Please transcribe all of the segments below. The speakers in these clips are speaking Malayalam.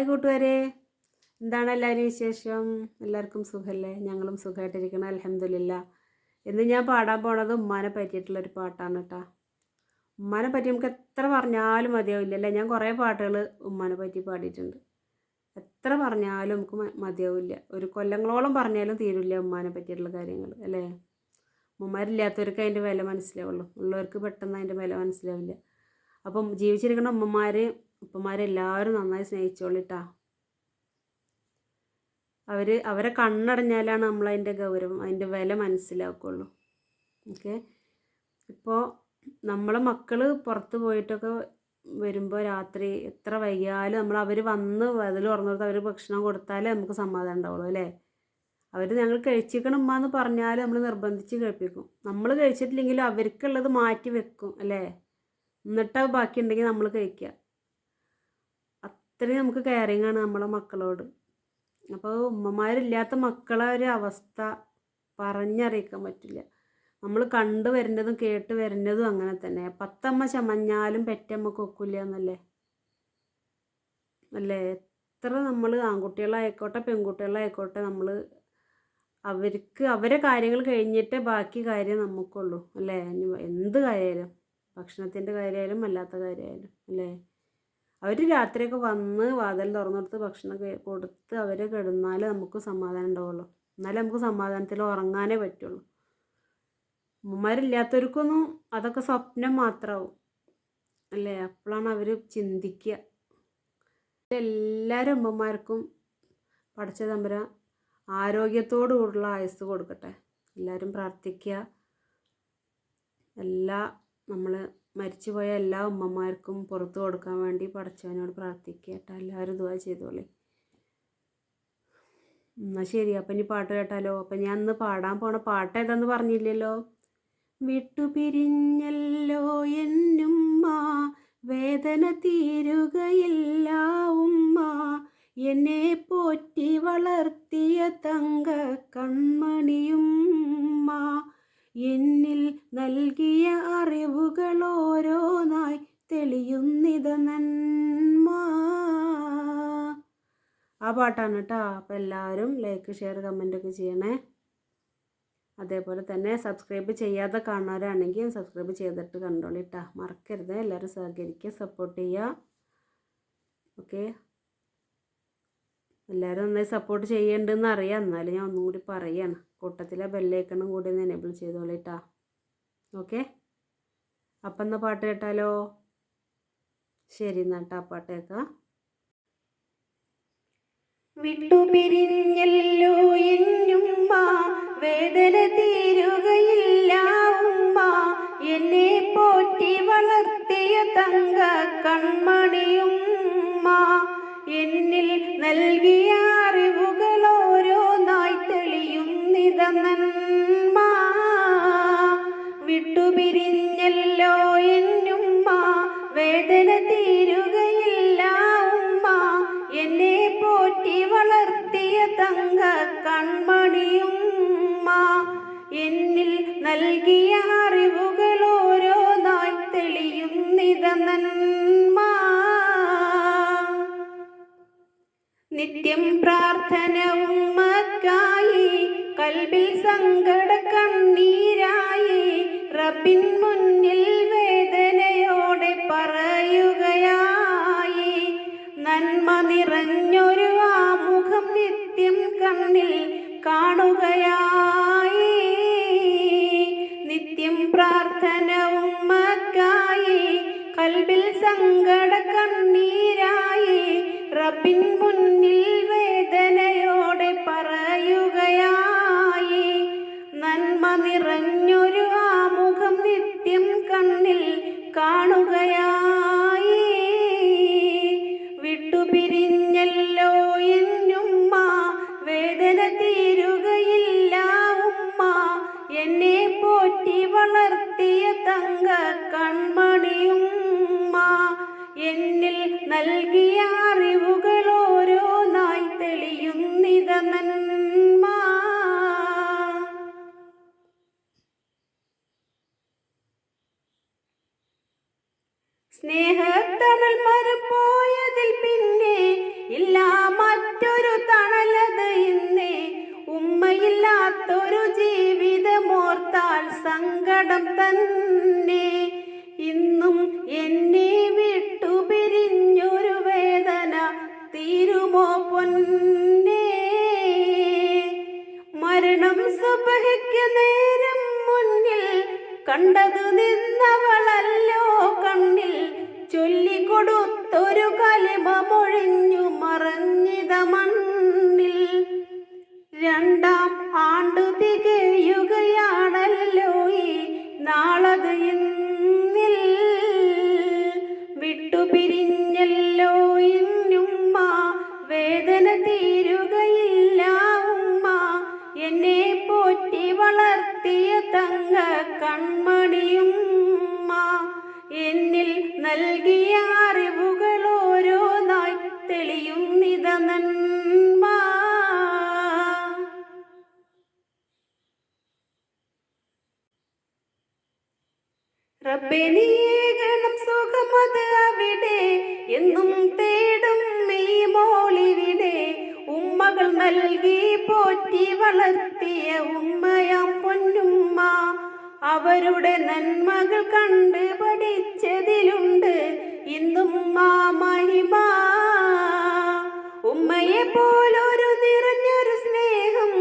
ഹായ് കൂട്ടുകാരെ, എന്താണ് എല്ലാവരും വിശേഷം? എല്ലാവർക്കും സുഖമല്ലേ? ഞങ്ങളും സുഖമായിട്ടിരിക്കണം, അൽഹംദുലില്ലാ. ഇന്ന് ഞാൻ പാടാൻ പോണത് ഉമ്മാനെ പറ്റിയിട്ടുള്ളൊരു പാട്ടാണ് കേട്ടോ. ഉമ്മാനെ പറ്റി നമുക്ക് എത്ര പറഞ്ഞാലും മതിയാവില്ലല്ലേ. ഞാൻ കുറേ പാട്ടുകൾ ഉമ്മാനെ പറ്റി പാടിയിട്ടുണ്ട്. എത്ര പറഞ്ഞാലും നമുക്ക് മതിയാവില്ല. ഒരു കൊല്ലങ്ങളോളം പറഞ്ഞാലും തീരില്ല ഉമ്മാനെ പറ്റിയിട്ടുള്ള കാര്യങ്ങൾ അല്ലേ. ഉമ്മമാരില്ലാത്തവർക്ക് അതിൻ്റെ വില മനസ്സിലാവുള്ളൂ, ഉള്ളവർക്ക് പെട്ടെന്ന് അതിൻ്റെ വില മനസ്സിലാവില്ല. അപ്പം ജീവിച്ചിരിക്കുന്ന ഉപ്പമാരെല്ലാവരും നന്നായി സ്നേഹിച്ചോളിട്ടാ. അവരെ കണ്ണടഞ്ഞാലാണ് നമ്മളതിൻ്റെ ഗൗരവം, അതിൻ്റെ വില മനസ്സിലാക്കുള്ളൂ. ഓക്കെ. ഇപ്പോൾ നമ്മളെ മക്കൾ പുറത്ത് പോയിട്ടൊക്കെ വരുമ്പോൾ രാത്രി എത്ര വൈകിയാലും അവർ വന്ന് അതിൽ ഉറങ്ങിട്ട് അവർ ഭക്ഷണം കൊടുത്താലേ നമുക്ക് സമാധാനം ഉണ്ടാവുള്ളൂ അല്ലേ. അവർ ഞങ്ങൾ കഴിച്ചിരിക്കണം ഉമ്മ എന്ന് പറഞ്ഞാൽ നമ്മൾ നിർബന്ധിച്ച് കഴിപ്പിക്കും. നമ്മൾ കഴിച്ചിട്ടില്ലെങ്കിലും അവർക്കുള്ളത് മാറ്റി വെക്കും അല്ലേ. എന്നിട്ട് ബാക്കി ഉണ്ടെങ്കിൽ നമ്മൾ കഴിക്കുക. അത്രയും നമുക്ക് കെയറിങ് ആണ് നമ്മളെ മക്കളോട്. അപ്പോൾ ഉമ്മമാരില്ലാത്ത മക്കളെ ഒരു അവസ്ഥ പറഞ്ഞറിയിക്കാൻ പറ്റില്ല. നമ്മൾ കണ്ടു വരുന്നതും കേട്ട് വരുന്നതും അങ്ങനെ തന്നെ. 10 അമ്മ ചമഞ്ഞാലും പെറ്റമ്മക്ക് ഒക്കില്ല എന്നല്ലേ അല്ലേ. എത്ര നമ്മൾ ആൺകുട്ടികളായിക്കോട്ടെ പെൺകുട്ടികളായിക്കോട്ടെ നമ്മൾ അവരെ കാര്യങ്ങൾ കഴിഞ്ഞിട്ടേ ബാക്കി കാര്യം നമുക്കുള്ളൂ അല്ലേ. എന്ത് കാര്യമായാലും, ഭക്ഷണത്തിൻ്റെ കാര്യമായാലും അല്ലാത്ത കാര്യമായാലും അല്ലേ. അവർ രാത്രിയൊക്കെ വന്ന് വാതിൽ തുറന്നെടുത്ത് ഭക്ഷണം കൊടുത്ത് അവർ കിടന്നാലേ നമുക്ക് സമാധാനം ഉണ്ടാവുള്ളൂ. എന്നാലേ നമുക്ക് സമാധാനത്തിൽ ഉറങ്ങാനേ പറ്റുള്ളൂ. ഉമ്മമാരില്ലാത്തവർക്കൊന്നും അതൊക്കെ സ്വപ്നം മാത്രമാവും അല്ലേ. അപ്പോഴാണ് അവർ ചിന്തിക്കുക. എല്ലാവരും ഉമ്മമാർക്കും പടച്ച തമ്പുരാൻ ആരോഗ്യത്തോടു കൂടിയുള്ള ആയുസ്സ് കൊടുക്കട്ടെ. എല്ലാവരും പ്രാർത്ഥിക്കുക. നമ്മൾ മരിച്ചുപോയ എല്ലാ ഉമ്മമാർക്കും പുറത്തു കൊടുക്കാൻ വേണ്ടി പടച്ചവനോട് പ്രാർത്ഥിക്കുക കേട്ടോ. എല്ലാവരും ദുആ ചെയ്തോളി. എന്നാൽ ശരി, അപ്പം ഇനി പാട്ട് കേട്ടാലോ. അപ്പം ഞാൻ ഇന്ന് പാടാൻ പോണ പാട്ട് ഏതാന്ന് പറഞ്ഞില്ലല്ലോ. വിട്ടുപിരിഞ്ഞല്ലോ എന്നുമ്മ, വേദന തീരുകയില്ല ഉമ്മ, എന്നെ പോറ്റി വളർത്തിയ തങ്ക കൺമണിയുമ്മ, എന്നിൽ നൽകിയ അറിവുകൾ ഓരോന്നായി തെളിയുന്നിത നന്മ. ആ പാട്ടാണ് കേട്ടോ. അപ്പോൾ എല്ലാവരും ലൈക്ക് ഷെയർ കമൻറ്റൊക്കെ ചെയ്യണേ. അതേപോലെ തന്നെ സബ്സ്ക്രൈബ് ചെയ്യാതെ കാണുന്നവരാണെങ്കിൽ സബ്സ്ക്രൈബ് ചെയ്തിട്ട് കണ്ടോളിട്ടാ. മറക്കരുത്. എല്ലാവരും സഹകരിക്കുക, സപ്പോർട്ട് ചെയ്യുക. ഓക്കെ. എല്ലാവരും നന്നായി സപ്പോർട്ട് ചെയ്യേണ്ടെന്ന് അറിയാം, എന്നാലും ഞാൻ ഒന്നും കൂടി പറയുകയാണ്. കൂട്ടത്തിലെ ബെല്ലൈക്കണും കൂടി ഒന്ന് എനേബിൾ ചെയ്തോളിട്ടാ. ഓക്കെ. അപ്പം എന്നാൽ പാട്ട് കേട്ടാലോ. ശരി എന്നാട്ടാ, പാട്ട് കേൾക്കാം. വിട്ടുപിരിഞ്ഞല്ലോ എന്നുമ്മ, വേദന തീരുകയില്ല ഉമ്മ, എന്നെ പോറ്റി വളർത്തിയ തങ്ക കൺമണിയുമ്മ, എന്നിൽ നൽകിയ അറിവുകൾ ഓരോന്നായി തെളിയുന്നിത നന്മ. വിട്ടുപിരിഞ്ഞല്ലോ എന്നുമ്മ, വേദന തീരുകയില്ല ഉമ്മ, എന്നെ പോറ്റി വളർത്തിയ തങ്ക കൺമണിയുമ്മ, എന്നിൽ നൽകിയ അറിവുകൾ ഓരോന്നായി തെളിയുന്നിത നന്മ. നിത്യം പ്രാർത്ഥന ഉമ്മക്കായി, കൽബിൽ സങ്കട കണ്ണീരായി, റബ്ബിൻ മുന്നിൽ വേദനയോടെ പറയുകയായി, നന്മ നിറഞ്ഞൊരു ആമുഖം നിത്യം കണ്ണിൽ കാണുകയായി. നിത്യം പ്രാർത്ഥന ഉമ്മക്കായി, കൽബിൽ സങ്കട കണ്ണീരായി, റബ്ബിൻ മുന്നിൽ വേദനയോടെ പറയുകയായി, നന്മ നിറഞ്ഞൊരു ആമുഖം നിത്യം കണ്ണിൽ കാണുകയായി. വിട്ടുപിരിഞ്ഞല്ലോ എന്നുമ്മ, വേദന തീരുകയില്ല ഉമ്മ, എന്നെ പോറ്റി വളർത്തിയ തങ്ക കൺമണിയുമ്മ, എന്നിൽ നൽകിയ അറിവുകൾ ഓരോന്നായി തെളിയുന്നിത നന്മ. സ്നേഹത്തണൽ മരം പോയതിൽ പിന്നെ ഇല്ല കൊടുത്തൊരു ജീവിതമോർത്താൽ സങ്കടം തന്നെ. ഇന്നും എന്നെ വിട്ടു പിരിഞ്ഞൊരു വേദന തീരുമോ പൊന്നേ? മരണം സുബഹിക്ക് നേരം മുന്നിൽ കണ്ടത് നിന്നവളല്ലോ കണ്ണിൽ. ചൊല്ലിക്കൊടുത്തൊരു കലിമ മൊഴിഞ്ഞു മറഞ്ഞിത മണ്ണിൽ. രണ്ടാം ആണ്ടു തികയുകയാണല്ലോ ഈ നാളത് ഇന്നിൽ. വിട്ടുപിരിഞ്ഞല്ലോ ഇന്നുമ്മ, വേദന തീരുകയില്ല ഉമ്മ. എന്നെ പോറ്റി വളർത്തിയ തങ്ക കൺമണിയുമ്മ. എന്നിൽ നൽകിയ അറിവുകൾ ഓരോന്നായി തെളിയുന്നിത നന്മ. റബ്ബേ നീയേകണം സുഖമത് അവിടെ, എന്നും തേടും ഈ മോളിവിടെ. ഉമ്മകൾ നൽകി പോറ്റി വളർത്തിയ ഉമ്മയാം പൊന്നുമ്മ. അവരുടെ നന്മകൾ കണ്ട് പഠിച്ചതിലുണ്ട് ഇന്നുമ്മ മഹിമ. ഉമ്മയെ പോലൊരു നിറഞ്ഞൊരു സ്നേഹം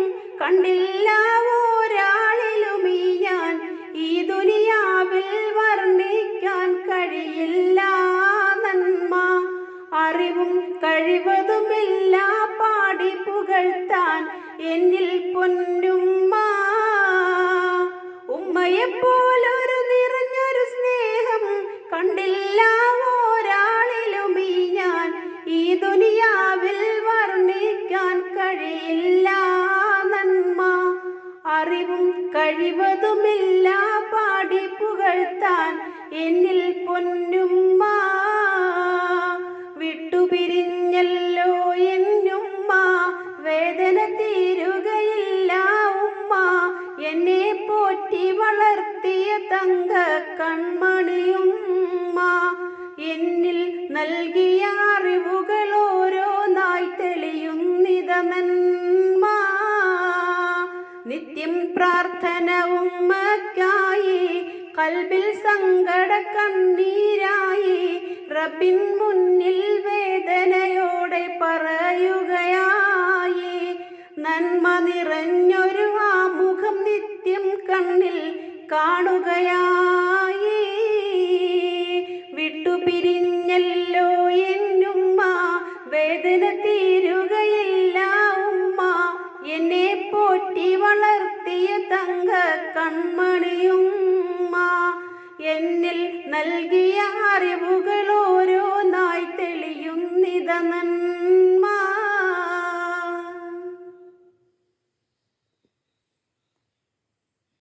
കണ്ടില്ല ഒരാളിലും ഈ ഞാൻ. ഈ ദുനിയാവിൽ വർണ്ണിക്കാൻ കഴിയില്ല നന്മ. അറിവും കഴിവതുമില്ല പാടി പുകഴ്ത്താൻ എന്നിൽ പൊന്നുമ്മ. ഉമ്മയെപ്പോലൊരു നിറഞ്ഞൊരു സ്നേഹം കണ്ടില്ല ഒരാളിലും ഈ ഞാൻ. ഈ ദുനിയാവിൽ വർണ്ണിക്കാൻ കഴിയില്ല നന്മ. അറിവും കഴിവതുമില്ല പാടി പുകഴ്ത്താൻ എന്നിൽ പൊന്നുമ്മ. വിട്ടുപിരിഞ്ഞല്ലോ എന്നുമ്മ, വേദന തീരുകയില്ല ഉമ്മ. എന്നെ പോറ്റി വളർത്തിയ തങ്ക കൺമണിയുമ്മ. എന്നിൽ നൽകിയ അറിവുകൾ ഓരോന്നായി തെളിയുന്നിത നന്മ. നിത്യം പ്രാർത്ഥന ഉമ്മക്കായി, കൽബിൽ സങ്കട കണ്ണീരായി. റബ്ബിൻ മുന്നിൽ വേദനയോടെ പറയുകയായി. നന്മ നിറഞ്ഞൊരു ആമുഖം നിത്യം കണ്ണിൽ കാണുകയായി. വിട്ടുപിരിഞ്ഞല്ലോ എന്നുമ്മ, വേദന തീരുകയില്ല ഉമ്മ. എന്നെ പോറ്റി വളർത്തിയ തങ്ക കൺമണിയുമ്മ. എന്നിൽ നൽകിയ അറിവുകൾ ഓരോന്നായി തെളിയുന്നിത നന്മ.